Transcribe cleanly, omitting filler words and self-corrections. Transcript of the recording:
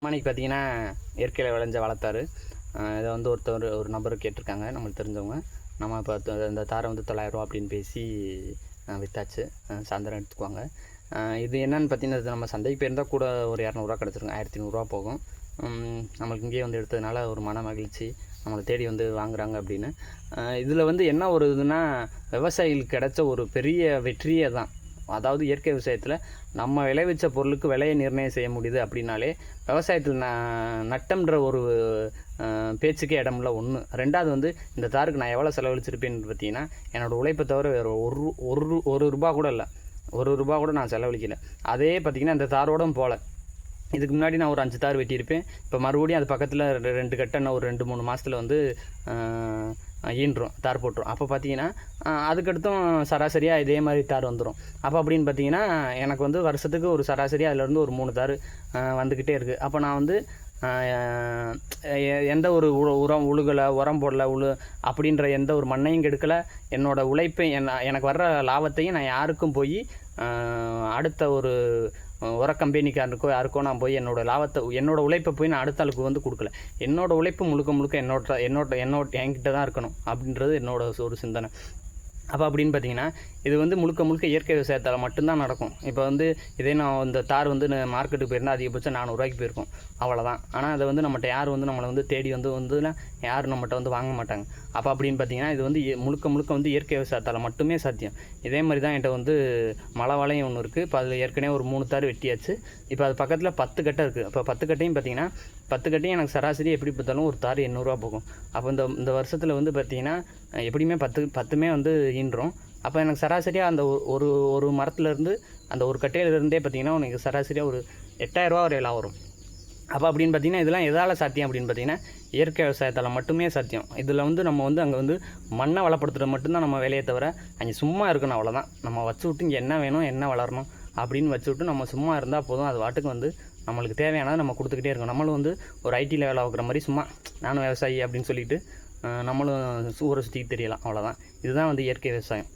அன்னைக்கு பார்த்தீங்கன்னா இயற்கையில் விளைஞ்ச வளர்த்தாரு. இதை வந்து ஒரு நபர் கேட்டிருக்காங்க நம்மளுக்கு தெரிஞ்சவங்க. நம்ம இப்போ இந்த தாரை வந்து 900 ரூபா அப்படின்னு பேசி விற்றாச்சு. சாயந்தரம் எடுத்துக்குவாங்க. இது என்னன்னு பார்த்தீங்கன்னா, இது நம்ம சந்தைக்கு போயிருந்தால் கூட ஒரு 200 கிடச்சிருங்க. 1500 போகும். நம்மளுக்கு இங்கேயே வந்து எடுத்ததுனால ஒரு மன மகிழ்ச்சி, நம்மளை தேடி வந்து வாங்குறாங்க அப்படின்னு. இதில் வந்து என்ன ஒரு இதுன்னா, விவசாயிகளுக்கு கிடைச்ச ஒரு பெரிய வெற்றியே தான். அதாவது இயற்கை விவசாயத்தில் நம்ம விளைவிச்ச பொருளுக்கு விலையை நிர்ணயம் செய்ய முடியுது அப்படின்னாலே விவசாயத்தில் நட்டம்ன்ற ஒரு பேச்சுக்கே இடமில்ல. ஒன்று. ரெண்டாவது வந்து இந்த தாருக்கு நான் எவ்வளோ செலவழிச்சிருப்பேன்னு பார்த்தீங்கன்னா, என்னோடய உழைப்பை தவிர வேறு ஒரு ரூபா கூட இல்லை. ஒரு ரூபா கூட நான் செலவழிக்கலை. அதே பார்த்திங்கன்னா இந்த தாரோடும் போகல. இதுக்கு முன்னாடி நான் ஒரு 5 தார் வெட்டியிருப்பேன். இப்போ மறுபடியும் அது பக்கத்தில் 2 கட்டை ஒரு 2-3 மாதத்தில் வந்து ஈன்றும், தார் போட்டுரும். அப்போ பார்த்தீங்கன்னா அதுக்கடுத்தும் சராசரியாக இதே மாதிரி தார் வந்துடும். அப்போ அப்படின்னு பார்த்தீங்கன்னா எனக்கு வந்து வருஷத்துக்கு ஒரு சராசரியாக அதிலேருந்து ஒரு 3 தார் வந்துக்கிட்டே இருக்குது. அப்போ நான் வந்து எந்த ஒரு உரம் உழுகலை, உரம் போடலை, அப்படின்ற எந்த ஒரு மண்ணையும் கெடுக்கலை. என்னோடய உழைப்பை எனக்கு வர்ற லாபத்தையும் நான் யாருக்கும் போய் அடுத்த ஒரு உர கம்பெனிக்காரனுக்கோ யாருக்கோ நான் போய் என்னோடய உழைப்பை போய் நான் அடுத்த ஆளுக்கு வந்து கொடுக்கல. என்னோடய உழைப்பு முழுக்க என்கிட்ட தான் இருக்கணும் அப்படின்றது என்னோட ஒரு சிந்தனை. அப்போ அப்படின்னு பார்த்தீங்கன்னா இது வந்து முழுக்க இயற்கை விவசாயத்தால் மட்டும்தான் நடக்கும். இப்போ வந்து இதே நான் இந்த தார் வந்து மார்க்கெட்டுக்கு போயிருந்தால் அதிகபட்சம் 400 ரூபாய்க்கு போயிருக்கும், அவ்வளோதான். ஆனால் அதை வந்து நம்மகிட்ட யார் வந்து நம்மளை வந்து தேடி வந்துலாம் யாரும் நம்மகிட்ட வந்து வாங்க மாட்டாங்க. அப்போ அப்படின்னு பார்த்தீங்கன்னா இது வந்து முழுக்க வந்து இயற்கை விவசாயத்தால் மட்டுமே சாத்தியம். இதே மாதிரி தான் என்கிட்ட வந்து மலை வளையம் ஒன்று இருக்குது. இப்போ அதில் ஏற்கனவே ஒரு 3 தார் வெட்டியாச்சு. இப்போ அது பக்கத்தில் 10 கட்டை இருக்குது. அப்போ 10 கட்டையும் பார்த்தீங்கன்னா 10 கட்டையும் எனக்கு சராசரி எப்படி பார்த்தாலும் ஒரு தார் 800 ரூபா போகும். அப்போ இந்த வருஷத்தில் வந்து பார்த்தீங்கன்னா எப்படியுமே 10மே வந்து ஈன்றோம். அப்போ எனக்கு சராசரியாக அந்த ஒரு மரத்துலேருந்து அந்த ஒரு கட்டையிலேருந்தே பார்த்திங்கன்னா உனக்கு சராசரியாக ஒரு 8000 ரூபா வரையெல்லாம் வரும். அப்போ அப்படின்னு பார்த்திங்கன்னா இதெல்லாம் எதால் சாத்தியம் அப்படின்னு பார்த்தீங்கன்னா இயற்கை விவசாயத்தால் மட்டுமே சாத்தியம். இதில் வந்து நம்ம வந்து அங்கே வந்து மண்ணை வளப்படுத்துகிறது மட்டும்தான் நம்ம வேலையை தவிர அங்கே சும்மா இருக்கணும், அவ்வளோதான். நம்ம வச்சு விட்டு இங்கே என்ன வேணும், என்ன வளரணும் அப்படின்னு வச்சு விட்டு நம்ம சும்மா இருந்தால் போதும். அது வாட்டுக்கு வந்து நம்மளுக்கு தேவையானதை நம்ம கொடுத்துக்கிட்டே இருக்கணும். நம்மளும் வந்து ஒரு ஐடியில் வேலை பார்க்குற மாதிரி சும்மா நானும் விவசாயி அப்படின்னு சொல்லிட்டு நம்மளும் ஊரை சுற்றிக்கிட்டு தெரியலாம், அவ்வளோதான். இதுதான் வந்து இயற்கை விவசாயம்.